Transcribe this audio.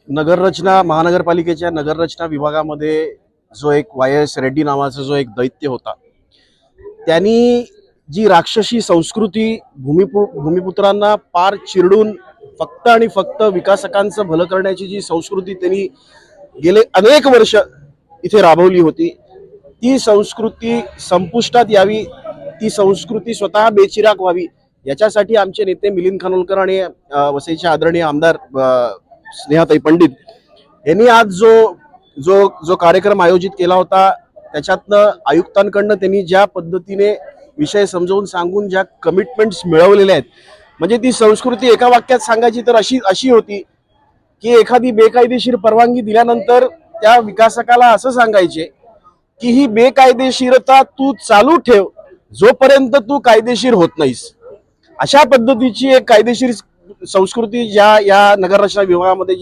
नगररचना महानगरपालिकेच्या नगररचना विभागामध्ये जो एक YS रेड्डी नावाचा जो एक दैत्य होता, त्यांनी जी राक्षसी संस्कृती भूमिपुत्रांना पार चिरडून फक्त आणि फक्त विकासकांचं भलं करण्याची जी संस्कृती त्यांनी गेले अनेक वर्ष इथे राबवली होती, ती संस्कृती संपुष्टात यावी, ती संस्कृती स्वतः बेचिराग व्हावी, याच्यासाठी आमचे नेते मिलिंद खानोलकर आणि वसईचे आदरणीय आमदार स्नेहाताई पंडित यांनी आज जो कार्यक्रम आयोजित केला होता, त्याच्यातनं आयुक्तांकडनं त्यांनी ज्या पद्धतीने विषय समजावून सांगून ज्या कमिटमेंट्स मिळवलेल्या आहेत, म्हणजे ती संस्कृती एका वाक्यात सांगायची तर अशी होती की एखादी बेकायदेशीर परवानगी दिल्यानंतर त्या विकासकाला असं सांगायचे की ही बेकायदेशीरता तू चालू ठेव जोपर्यंत तू कायदेशीर होत नाहीस. अशा पद्धतीची एक कायदेशीर संस्कृती ज्या या नगररचना विभागामध्ये जी